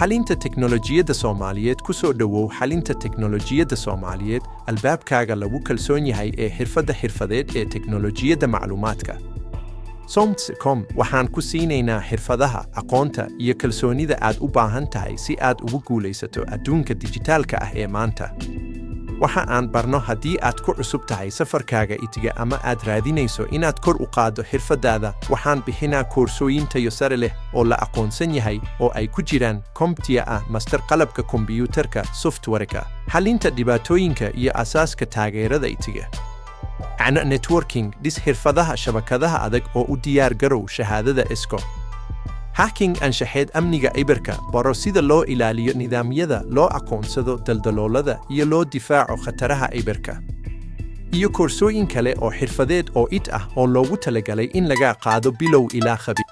xalinta teknolojiyadda Soomaaliyeed ku soo dhawow xalinta teknolojiyadda Soomaaliyeed albaabkaaga lagu kalsoon yahay ee xirfadeed ee teknolojiyadda macluumaadka. CompTIA waxaan ku siinaynaa xirfadaha, aqoonta iyo kalsoonida aad u baahan tahay si aad ugu guulaysato adduunka dijitaalka ah ee maanta. Waxa aan barno haddii aad ku cusub tahay safarkaaga itiga ama aad raadinayso inaad kor u qaaddo xirfadaada, waxaan bixinaa koorsooyin tayo sare leh oo la aqoonsan yahay oo ay ku jiraan CompTIA A, master qalabka kombiyuutarka, softwareka, xalinta dhibaatooyinka iyo asaaska taageerada itiga. Networking, dhis xirfadaha shabakadaha adag oo u diyaar garow shahaadada ESCO. Hacking anshaxeed amniga iberka, baro sida loo ilaaliyo nidaamyada, loo aqoonsado daldaloolada iyo loo difaaco khataraha iberka. Iyo koorsooyin kale oo xirfadeed oo ah oo loogu talagalay in laga qaado bilow ilaa khabiir.